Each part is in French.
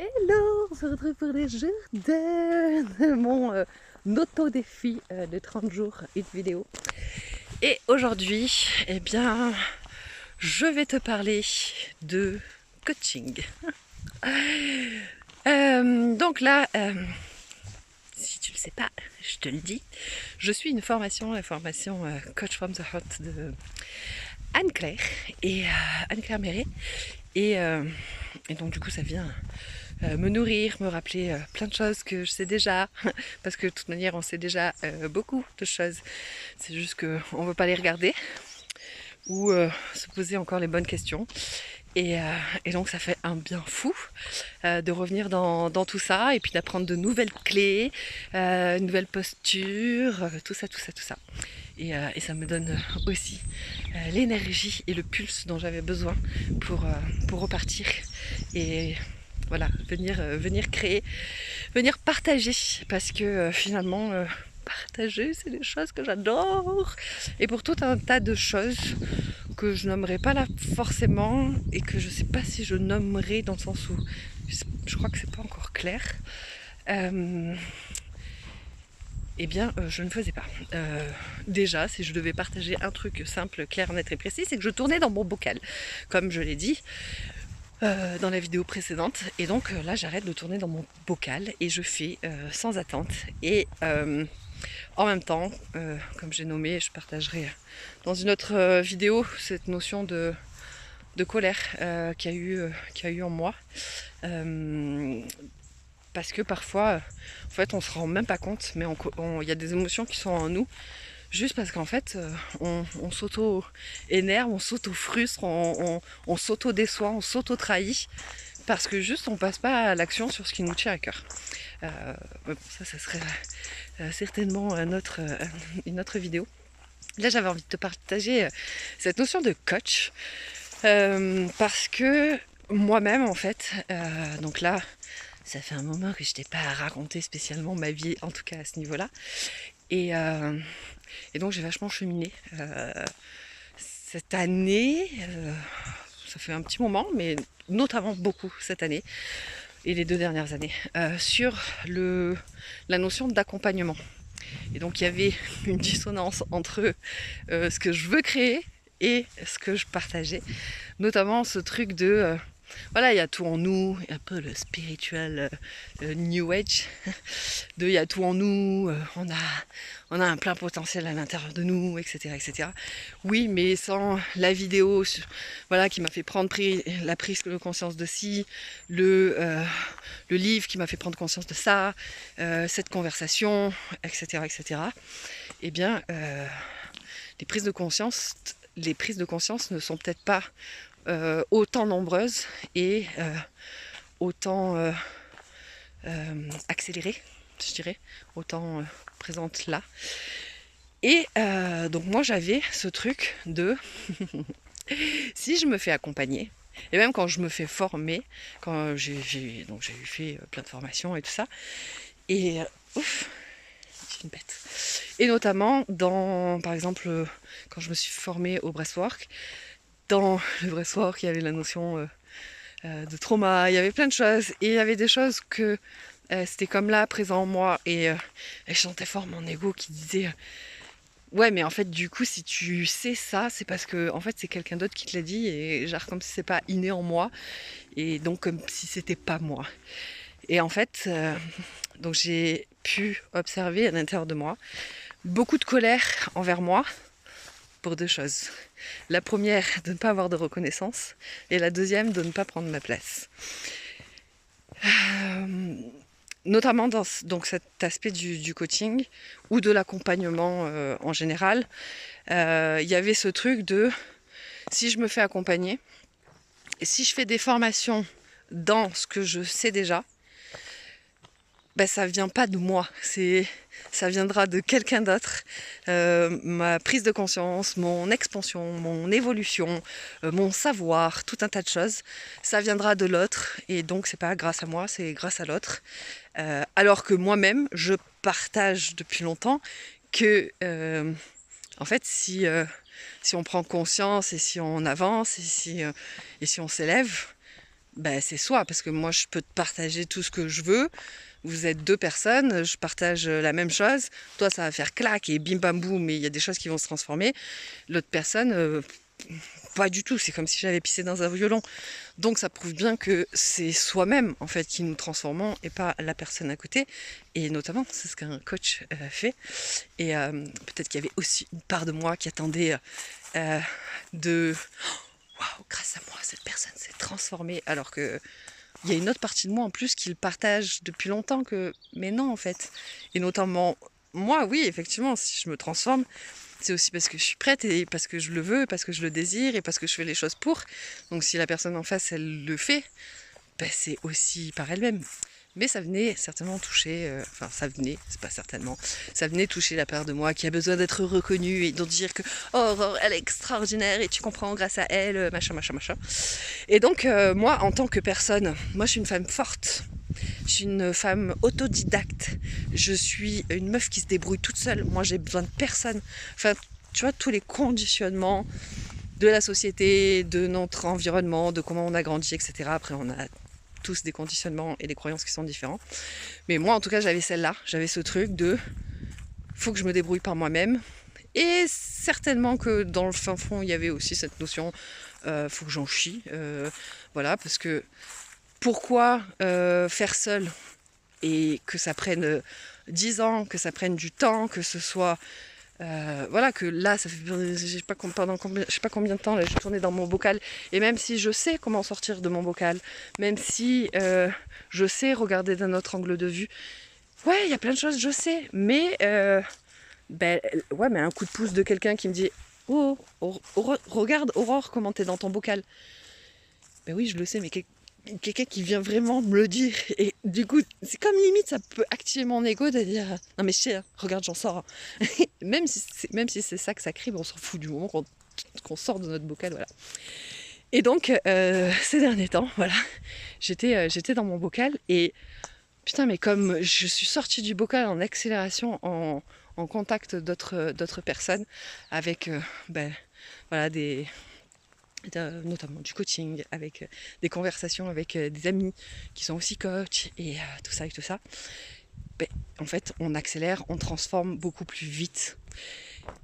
Hello, on se retrouve pour les jours de mon auto-défi de 30 jours, une vidéo. Et aujourd'hui, eh bien, je vais te parler de coaching. Donc là, si tu le sais pas, je te le dis, je suis la formation Coach from the Heart de Anne-Claire et Anne-Claire Méret. Et donc du coup ça vient me nourrir, me rappeler plein de choses que je sais déjà, parce que de toute manière on sait déjà beaucoup de choses, c'est juste qu'on ne veut pas les regarder ou se poser encore les bonnes questions. Et donc ça fait un bien fou de revenir dans tout ça et puis d'apprendre de nouvelles clés, une nouvelle posture, tout ça, tout ça, tout ça. Et ça me donne aussi l'énergie et le pulse dont j'avais besoin pour repartir et voilà, venir créer, venir partager, parce que finalement, partager, c'est des choses que j'adore. Et pour tout un tas de choses que je nommerai pas là forcément, et que je sais pas si je nommerai dans le sens où je crois que c'est pas encore clair. Eh bien, je ne faisais pas. Déjà, si je devais partager un truc simple, clair, net et précis, c'est que je tournais dans mon bocal, comme je l'ai dit dans la vidéo précédente. Et donc là, j'arrête de tourner dans mon bocal et je fais sans attente. Et en même temps, comme j'ai nommé, je partagerai dans une autre vidéo cette notion de colère qu'il y a eu en moi. Parce que parfois, en fait, on se rend même pas compte, mais il y a des émotions qui sont en nous, juste parce qu'en fait, on s'auto-énerve, on s'auto-frustre, on s'auto-déçoit, on s'auto-trahit, parce que juste on passe pas à l'action sur ce qui nous tient à cœur. Bon, ça serait certainement une autre vidéo. Là, j'avais envie de te partager cette notion de coach, parce que moi-même, en fait, donc là, ça fait un moment que je t'ai pas raconté spécialement ma vie, en tout cas à ce niveau-là. Et, euh, et donc j'ai vachement cheminé cette année. Ça fait un petit moment, mais notamment beaucoup cette année et les 2 dernières années, sur la notion d'accompagnement. Et donc il y avait une dissonance entre ce que je veux créer et ce que je partageais, notamment ce truc de voilà, il y a tout en nous, un peu le spiritual New Age, de il y a tout en nous, on a un plein potentiel à l'intérieur de nous, etc., etc. Oui, mais sans la vidéo, voilà, qui m'a fait prendre la prise de conscience de ci, le livre qui m'a fait prendre conscience de ça, cette conversation, etc., etc. Eh bien, les prises de conscience ne sont peut-être pas autant nombreuses et autant accélérées, je dirais, autant présentes là. Et donc moi j'avais ce truc de si je me fais accompagner, et même quand je me fais former, quand j'ai fait plein de formations et tout ça, et ouf, c'est une bête. Et notamment par exemple, quand je me suis formée au breathwork, dans le breathwork, il y avait la notion de trauma, il y avait plein de choses, et il y avait des choses que c'était comme là, présent en moi, et je sentais fort mon ego qui disait ouais, mais en fait, du coup, si tu sais ça, c'est parce que en fait, c'est quelqu'un d'autre qui te l'a dit, et genre comme si c'est pas inné en moi, et donc comme si c'était pas moi. Et en fait, donc j'ai pu observer à l'intérieur de moi beaucoup de colère envers moi pour deux choses. La première, de ne pas avoir de reconnaissance, et la deuxième, de ne pas prendre ma place. Notamment dans donc cet aspect du coaching ou de l'accompagnement en général, il y avait ce truc de si je me fais accompagner, et si je fais des formations dans ce que je sais déjà, ben ça vient pas de moi, ça viendra de quelqu'un d'autre. Ma prise de conscience, mon expansion, mon évolution, mon savoir, tout un tas de choses, ça viendra de l'autre, et donc c'est pas grâce à moi, c'est grâce à l'autre. Alors que moi-même, je partage depuis longtemps que, en fait, si on prend conscience et si on avance et si on s'élève, ben, c'est soi, parce que moi je peux te partager tout ce que je veux. Vous êtes deux personnes, je partage la même chose. Toi, ça va faire clac et bim bam boum, mais il y a des choses qui vont se transformer. L'autre personne, pas du tout. C'est comme si j'avais pissé dans un violon. Donc, ça prouve bien que c'est soi-même en fait qui nous transformons et pas la personne à côté. Et notamment, c'est ce qu'un coach fait. Et peut-être qu'il y avait aussi une part de moi qui attendait de waouh, grâce à moi, cette personne s'est transformée. Alors que il y a une autre partie de moi en plus qui le partage depuis longtemps que, mais non en fait. Et notamment moi, oui, effectivement, si je me transforme, c'est aussi parce que je suis prête et parce que je le veux, parce que je le désire et parce que je fais les choses pour. Donc si la personne en face, elle le fait, ben, c'est aussi par elle-même. Mais ça venait certainement toucher, enfin ça venait, c'est pas certainement, ça venait toucher la part de moi qui a besoin d'être reconnue et de dire que oh Aurore, elle est extraordinaire et tu comprends grâce à elle, machin, machin, machin. Et donc moi en tant que personne, moi je suis une femme forte, je suis une femme autodidacte, je suis une meuf qui se débrouille toute seule, moi j'ai besoin de personne. Enfin tu vois tous les conditionnements de la société, de notre environnement, de comment on a grandi, etc. Après on a tous des conditionnements et des croyances qui sont différents. Mais moi, en tout cas, j'avais celle-là. J'avais ce truc de faut que je me débrouille par moi-même. Et certainement que dans le fin fond, il y avait aussi cette notion faut que j'en chie. Voilà, parce que pourquoi faire seul et que ça prenne 10 ans, que ça prenne du temps, que ce soit voilà, que là, ça fait je sais pas combien de temps là, j'ai tourné dans mon bocal. Et même si je sais comment sortir de mon bocal, même si je sais regarder d'un autre angle de vue, ouais, il y a plein de choses, je sais. Mais ben, ouais, mais un coup de pouce de quelqu'un qui me dit oh, regarde Aurore comment t'es dans ton bocal. Ben oui, je le sais, mais quelqu'un qui vient vraiment me le dire. Et du coup, c'est comme limite, ça peut activer mon ego de dire non mais je sais, hein, regarde, j'en sors. même si c'est ça que ça crie, on s'en fout du moment qu'on sort de notre bocal, voilà. Et donc, ces derniers temps, voilà, j'étais dans mon bocal et putain, mais comme je suis sortie du bocal en accélération, en contact d'autres personnes, avec ben, voilà, notamment du coaching, avec des conversations avec des amis qui sont aussi coachs et tout ça et tout ça, ben, en fait on accélère, on transforme beaucoup plus vite.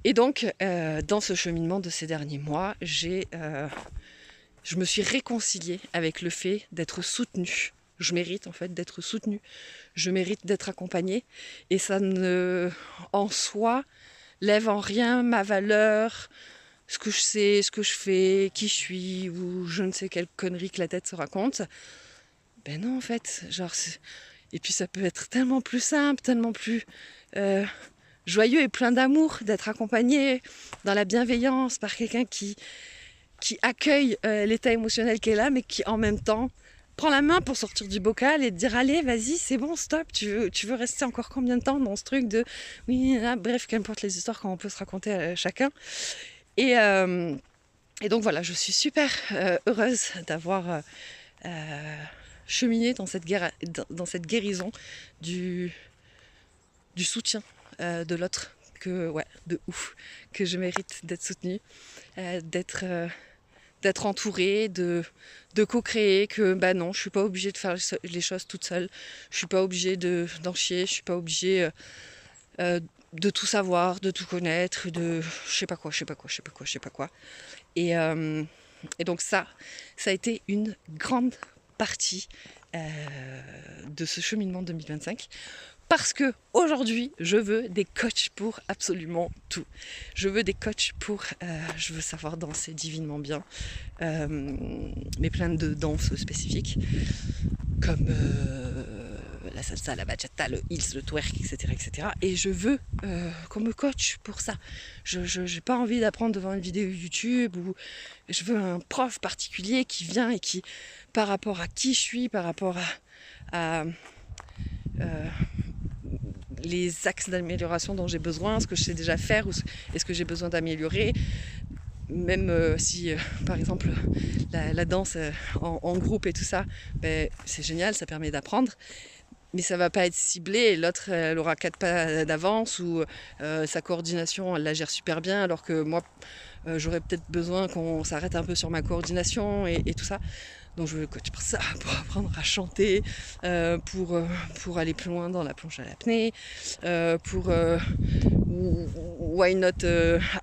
Et donc dans ce cheminement de ces derniers mois, je me suis réconciliée avec le fait d'être soutenue. Je mérite en fait d'être soutenue, je mérite d'être accompagnée et ça ne en soi lève en rien ma valeur, ce que je sais, ce que je fais, qui je suis, ou je ne sais quelle connerie que la tête se raconte. Ben non, en fait, genre, et puis ça peut être tellement plus simple, tellement plus joyeux et plein d'amour d'être accompagné dans la bienveillance par quelqu'un qui accueille l'état émotionnel qu'elle a, mais qui en même temps prend la main pour sortir du bocal et te dire allez, vas-y, c'est bon, stop, tu veux rester encore combien de temps dans ce truc de oui, là, bref, qu'importe les histoires qu'on peut se raconter à chacun. Et donc voilà, je suis super heureuse d'avoir cheminé dans cette guérison du soutien de l'autre, que ouais, de ouf, que je mérite d'être soutenue, d'être entourée, de co-créer, que bah non, je suis pas obligée de faire les choses toute seule, je suis pas obligée d'en chier, je suis pas obligée de tout savoir, de tout connaître, de je sais pas quoi. Et donc ça a été une grande partie de ce cheminement 2025. Parce que aujourd'hui, je veux des coachs pour absolument tout. Je veux des coachs pour, je veux savoir danser divinement bien, mais plein de danses spécifiques, comme la salsa, la bachata, le heels, le twerk, etc. Et je veux qu'on me coach pour ça. Je n'ai pas envie d'apprendre devant une vidéo YouTube, ou je veux un prof particulier qui vient et qui, par rapport à qui je suis, par rapport à les axes d'amélioration dont j'ai besoin, ce que je sais déjà faire, ou est-ce que j'ai besoin d'améliorer, même si par exemple la danse en groupe et tout ça, ben, c'est génial, ça permet d'apprendre, mais ça va pas être ciblé et l'autre elle aura 4 pas d'avance, ou sa coordination elle la gère super bien alors que moi j'aurais peut-être besoin qu'on s'arrête un peu sur ma coordination et tout ça. Donc je veux le coach pour ça, pour apprendre à chanter, pour aller plus loin dans la planche à l'apnée, pour why not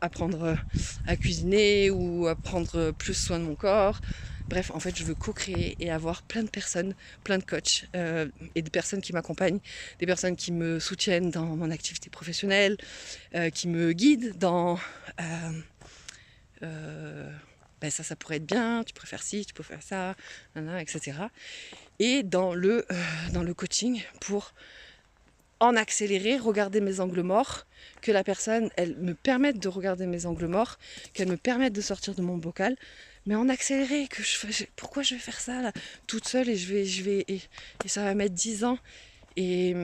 apprendre à cuisiner ou à prendre plus soin de mon corps. Bref, en fait, je veux co-créer et avoir plein de personnes, plein de coachs et de personnes qui m'accompagnent, des personnes qui me soutiennent dans mon activité professionnelle, qui me guident dans ben ça pourrait être bien, tu pourrais faire ci, tu peux faire ça, etc. Et dans le coaching pour en accéléré, regarder mes angles morts, que la personne, elle me permette de regarder mes angles morts, qu'elle me permette de sortir de mon bocal, mais en accéléré, pourquoi je vais faire ça là, toute seule et ça va mettre 10 ans et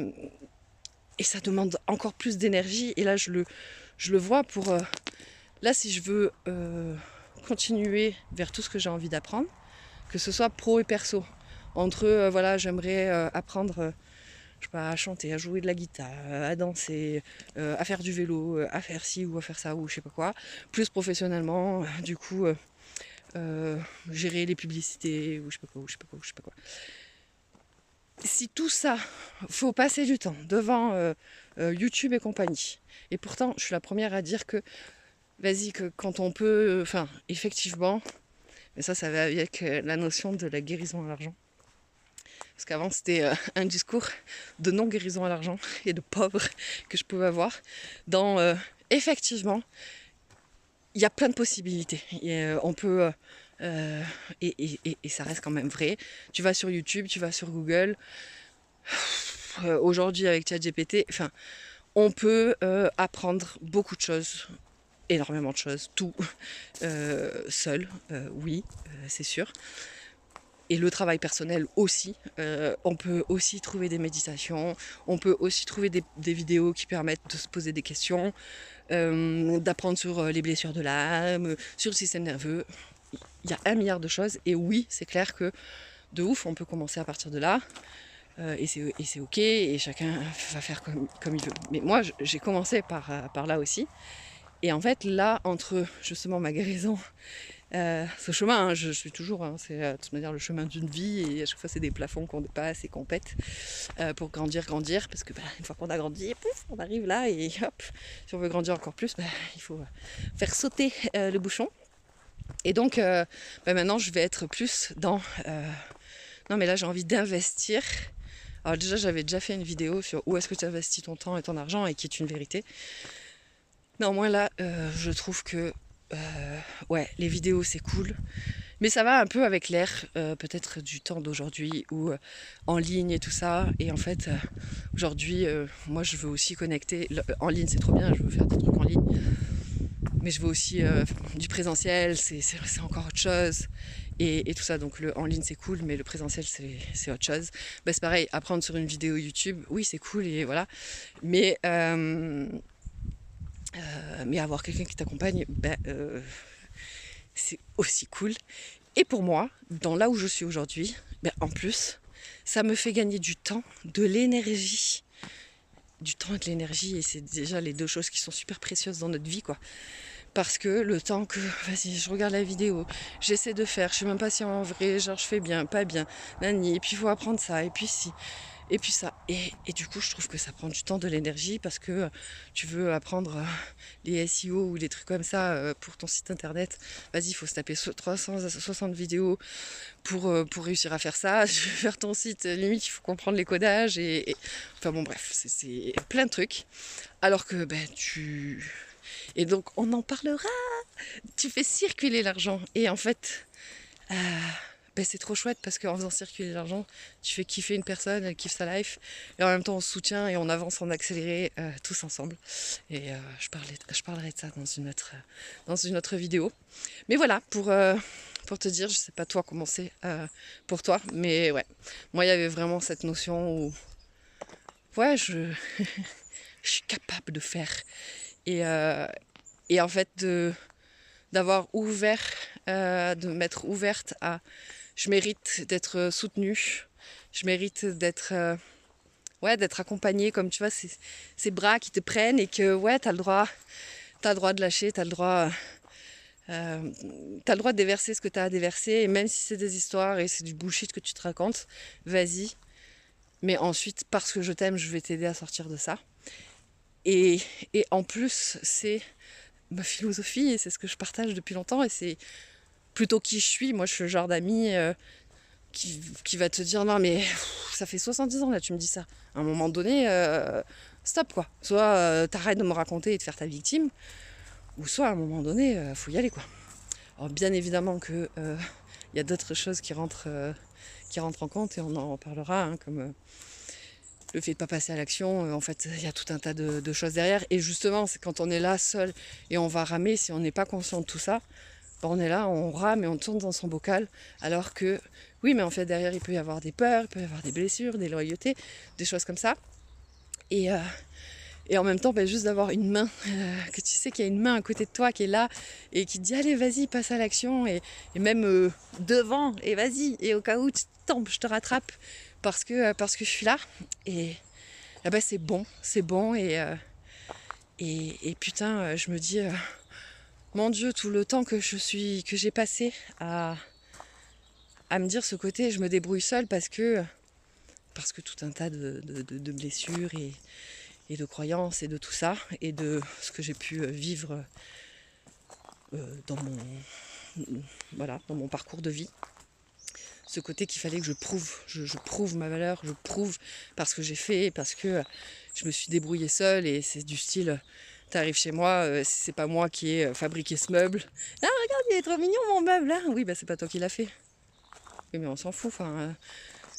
ça demande encore plus d'énergie. Et là, je le vois pour... là, si je veux continuer vers tout ce que j'ai envie d'apprendre, que ce soit pro et perso, entre, voilà, j'aimerais apprendre... je sais pas, à chanter, à jouer de la guitare, à danser, à faire du vélo, à faire ci ou à faire ça ou je sais pas quoi. Plus professionnellement, du coup, gérer les publicités ou je sais pas quoi. Si tout ça, faut passer du temps devant YouTube et compagnie. Et pourtant, je suis la première à dire que, vas-y, que quand on peut, effectivement, mais ça va avec la notion de la guérison à l'argent. Parce qu'avant, c'était un discours de non-guérison à l'argent et de pauvre que je pouvais avoir. Dans, effectivement, il y a plein de possibilités. Et, on peut... et ça reste quand même vrai. Tu vas sur YouTube, tu vas sur Google. Aujourd'hui, avec ChatGPT, on peut apprendre beaucoup de choses. Énormément de choses. Tout. Seul. Oui, c'est sûr. Et le travail personnel aussi. On peut aussi trouver des méditations, on peut aussi trouver des vidéos qui permettent de se poser des questions, d'apprendre sur les blessures de l'âme, sur le système nerveux. Il y a 1 milliard de choses. Et oui, c'est clair que de ouf, on peut commencer à partir de là. Et c'est ok, et chacun va faire comme il veut. Mais moi, j'ai commencé par là aussi. Et en fait, là, entre justement ma guérison... ce chemin, je suis toujours, c'est de toute manière le chemin d'une vie et à chaque fois c'est des plafonds qu'on dépasse et qu'on pète pour grandir, parce que une fois qu'on a grandi, pouf, on arrive là et hop, si on veut grandir encore plus, il faut faire sauter le bouchon. Et donc maintenant je vais être plus dans non mais là j'ai envie d'investir. Alors déjà j'avais déjà fait une vidéo sur où est-ce que tu investis ton temps et ton argent et qui est une vérité. Néanmoins là je trouve que ouais, les vidéos c'est cool, mais ça va un peu avec l'air peut-être du temps d'aujourd'hui ou en ligne et tout ça. Et en fait, aujourd'hui, moi je veux aussi connecter. En ligne c'est trop bien, je veux faire des trucs en ligne, mais je veux aussi du présentiel, c'est encore autre chose. Et tout ça, donc le en ligne c'est cool, mais le présentiel c'est autre chose. C'est pareil, apprendre sur une vidéo YouTube, oui c'est cool et voilà, mais avoir quelqu'un qui t'accompagne, c'est aussi cool. Et pour moi, dans là où je suis aujourd'hui, en plus, ça me fait gagner du temps, de l'énergie. Du temps et de l'énergie, et c'est déjà les 2 choses qui sont super précieuses dans notre vie, quoi. Parce que le temps que, vas-y, je regarde la vidéo, j'essaie de faire, je sais même pas si en vrai, genre je fais bien, pas bien, nani, et puis il faut apprendre ça, et puis si... Et puis ça, et du coup je trouve que ça prend du temps, de l'énergie, parce que tu veux apprendre les SEO ou des trucs comme ça pour ton site internet. Vas-y, il faut se taper 360 vidéos pour réussir à faire ça. Je vais faire ton site, limite il faut comprendre les codages enfin bon bref, c'est plein de trucs. Alors que Et donc on en parlera, tu fais circuler l'argent. Et en fait... c'est trop chouette parce qu'en faisant circuler l'argent, tu fais kiffer une personne, elle kiffe sa life, et en même temps on se soutient et on avance en accéléré tous ensemble. Et je parlerai de ça dans une autre vidéo. Mais voilà, pour te dire, je sais pas toi comment c'est pour toi, mais ouais, moi il y avait vraiment cette notion où ouais, je suis capable de faire. Et en fait d'avoir ouvert, de m'être ouverte à... Je mérite d'être soutenue, je mérite d'être accompagnée, comme tu vois, ces bras qui te prennent et que ouais, t'as le droit de lâcher, t'as le droit T'as le droit de déverser ce que t'as à déverser, et même si c'est des histoires et c'est du bullshit que tu te racontes, vas-y. Mais ensuite, parce que je t'aime, je vais t'aider à sortir de ça. Et, et en plus, c'est ma philosophie et c'est ce que je partage depuis longtemps et c'est plutôt qui je suis. Moi, je suis le genre d'ami qui va te dire non mais ça fait 70 ans là, tu me dis ça. À un moment donné, stop quoi. Soit t'arrêtes de me raconter et de faire ta victime, ou soit à un moment donné, faut y aller quoi. Alors bien évidemment que y a d'autres choses qui rentrent en compte et on en parlera, hein, comme le fait de ne pas passer à l'action. En fait, il y a tout un tas de choses derrière. Et justement, c'est quand on est là seul et on va ramer, si on n'est pas conscient de tout ça, ben on est là, on rame et on tourne dans son bocal. Alors que, oui, mais en fait, derrière, il peut y avoir des peurs, il peut y avoir des blessures, des loyautés, des choses comme ça. Et en même temps, ben, juste d'avoir une main, que tu sais qu'il y a une main à côté de toi qui est là et qui te dit allez, vas-y, passe à l'action. Et même devant, et vas-y. Et au cas où tu tombes, je te rattrape parce que je suis là. Et ben, c'est bon. Et putain, je me dis, mon Dieu, tout le temps que j'ai passé à me dire ce côté, je me débrouille seule parce que tout un tas de blessures et de croyances et de tout ça, et de ce que j'ai pu vivre dans mon parcours de vie. Ce côté qu'il fallait que je prouve ma valeur, je prouve parce que j'ai fait, parce que je me suis débrouillée seule, et c'est du style, t'arrives chez moi, c'est pas moi qui ai fabriqué ce meuble. Ah regarde, il est trop mignon mon meuble, hein. Oui, bah c'est pas toi qui l'as fait. Oui, mais on s'en fout, enfin...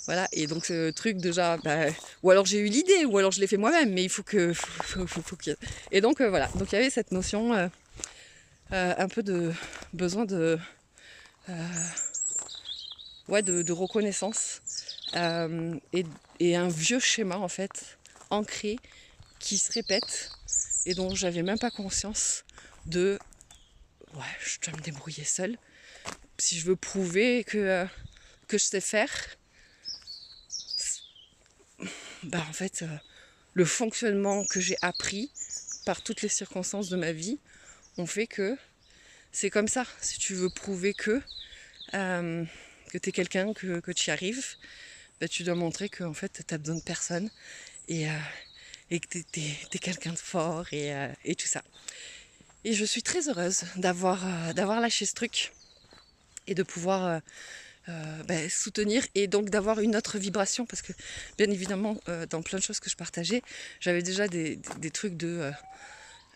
Voilà, et donc ce truc déjà, bah, ou alors j'ai eu l'idée, ou alors je l'ai fait moi-même, mais il faut que... faut qu'il y ait... Et donc voilà, donc il y avait cette notion un peu de besoin de reconnaissance, et un vieux schéma en fait, ancré, qui se répète, et dont j'avais même pas conscience de... Ouais, je dois me débrouiller seule. Si je veux prouver que je sais faire, bah en fait, le fonctionnement que j'ai appris par toutes les circonstances de ma vie ont fait que c'est comme ça. Si tu veux prouver que t'es quelqu'un, que tu y arrives, bah, tu dois montrer que en fait t'as besoin de personne, et que t'es quelqu'un de fort, et tout ça. Et je suis très heureuse d'avoir lâché ce truc et de pouvoir soutenir, et donc d'avoir une autre vibration, parce que bien évidemment dans plein de choses que je partageais, j'avais déjà des trucs de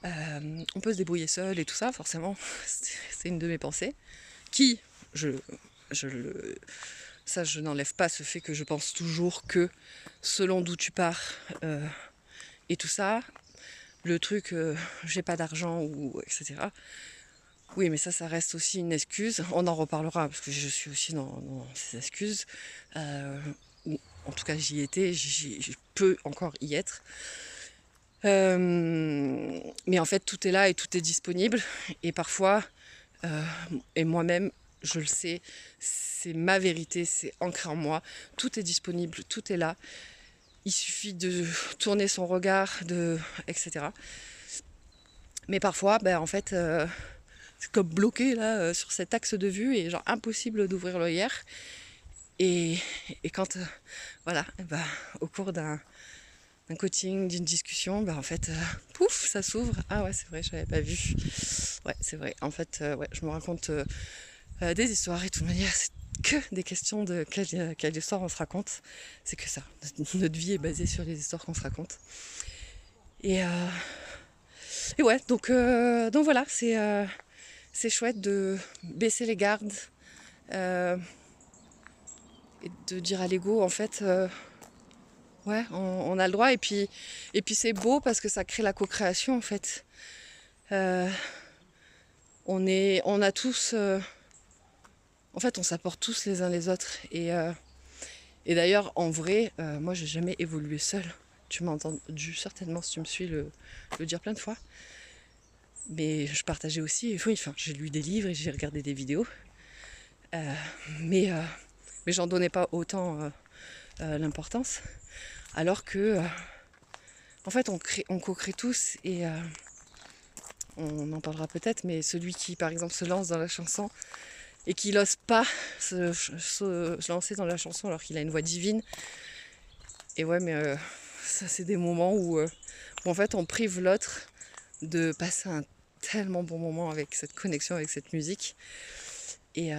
on peut se débrouiller seul et tout ça, forcément c'est une de mes pensées qui, ça je n'enlève pas ce fait que je pense toujours que selon d'où tu pars et tout ça, le truc j'ai pas d'argent, ou etc. Oui, mais ça reste aussi une excuse. On en reparlera, parce que je suis aussi dans ces excuses. Ou en tout cas, j'y étais, je peux encore y être. Mais en fait, tout est là et tout est disponible. Et parfois, et moi-même, je le sais, c'est ma vérité, c'est ancré en moi. Tout est disponible, tout est là. Il suffit de tourner son regard, etc. Mais parfois, en fait... c'est comme bloqué là sur cet axe de vue, et genre impossible d'ouvrir l'œillère. Et quand voilà, au cours d'un coaching, d'une discussion, en fait pouf, ça s'ouvre. Ah ouais, c'est vrai, j'avais pas vu. Ouais, c'est vrai. En fait, ouais, je me raconte des histoires, et de toute manière, c'est que des questions de quelle histoire on se raconte. C'est que ça. Notre vie est basée sur les histoires qu'on se raconte. Et ouais, donc voilà, c'est chouette de baisser les gardes et de dire à l'ego, en fait, ouais, on a le droit. Et puis c'est beau parce que ça crée la co-création, en fait. On a tous... en fait, on s'apporte tous les uns les autres. Et d'ailleurs, en vrai, moi, j'ai jamais évolué seule. Tu m'as entendu certainement, si tu me suis, le dire plein de fois. Mais je partageais aussi, oui, enfin, j'ai lu des livres et j'ai regardé des vidéos. Mais j'en donnais pas autant l'importance. Alors que, en fait, on co-crée tous, et on en parlera peut-être, mais celui qui par exemple se lance dans la chanson et qui n'ose pas se lancer dans la chanson alors qu'il a une voix divine. Et ouais, mais ça c'est des moments où en fait on prive l'autre de passer un tellement bon moment avec cette connexion avec cette musique. Et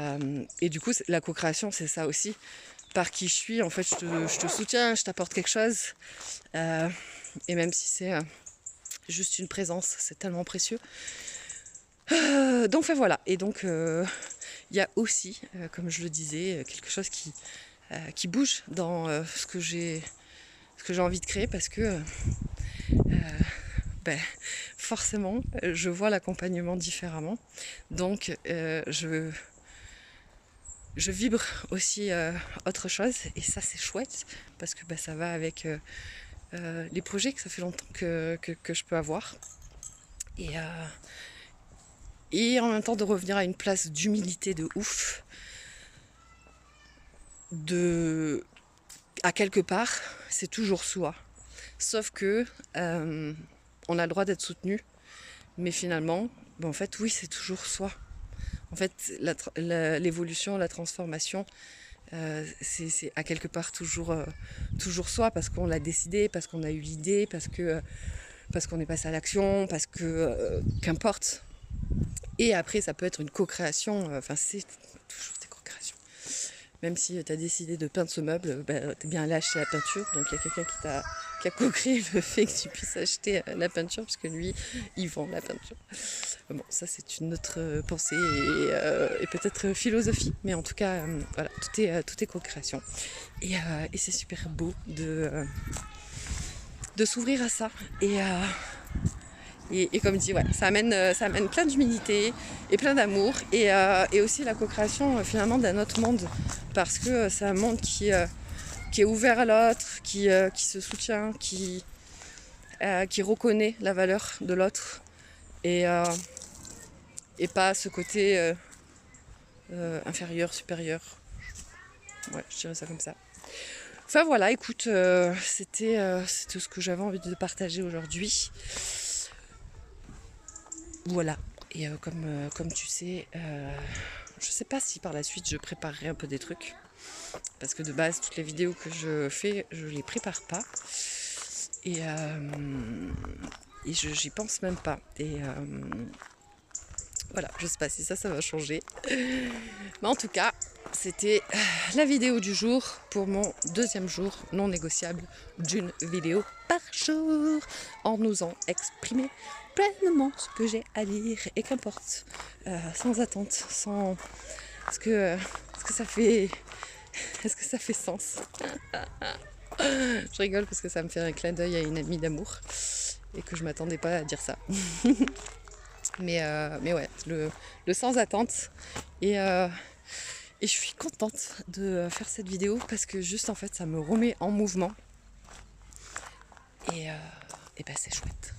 du coup la co-création c'est ça aussi. Par qui je suis, en fait je te soutiens, je t'apporte quelque chose. Et même si c'est juste une présence, c'est tellement précieux. Donc enfin, voilà, et donc il y a aussi, comme je le disais, quelque chose qui bouge dans ce que j'ai envie de créer, parce que forcément je vois l'accompagnement différemment, donc je vibre aussi autre chose, et ça c'est chouette parce que ça va avec les projets que ça fait longtemps que je peux avoir, et en même temps de revenir à une place d'humilité de ouf, à quelque part c'est toujours soi, sauf que on a le droit d'être soutenu, mais finalement en fait oui, c'est toujours soi. En fait l'évolution, la transformation, c'est à quelque part toujours soi, parce qu'on l'a décidé, parce qu'on a eu l'idée, parce qu'on est passé à l'action, parce que qu'importe. Et après ça peut être une co-création, c'est toujours des co-créations. Même si tu as décidé de peindre ce meuble, tu es bien allé acheter la peinture, donc il y a quelqu'un qui a co-créé le fait que tu puisses acheter la peinture, parce que lui il vend la peinture. Bon, ça c'est une autre pensée et peut-être philosophie, mais en tout cas voilà, tout est co-création, et c'est super beau de s'ouvrir à ça, et comme dit, ouais, ça amène plein d'humilité et plein d'amour, et aussi la co-création finalement d'un autre monde, parce que c'est un monde qui est ouvert à l'autre, qui se soutient, qui reconnaît la valeur de l'autre, et pas ce côté inférieur, supérieur. Ouais, je dirais ça comme ça. Enfin voilà, écoute, c'était ce que j'avais envie de partager aujourd'hui. Voilà, et comme tu sais, je sais pas si par la suite je préparerai un peu des trucs, parce que de base toutes les vidéos que je fais, je les prépare pas, et j'y pense même pas, et voilà, je sais pas si ça va changer, mais en tout cas c'était la vidéo du jour pour mon 2e jour non négociable d'une vidéo par jour, en osant exprimer pleinement ce que j'ai à dire, et qu'importe, sans attente, sans... Est-ce que ça fait sens? Je rigole parce que ça me fait un clin d'œil à une amie d'amour, et que je m'attendais pas à dire ça. mais ouais, le sans attente, et je suis contente de faire cette vidéo, parce que juste en fait ça me remet en mouvement, et c'est chouette.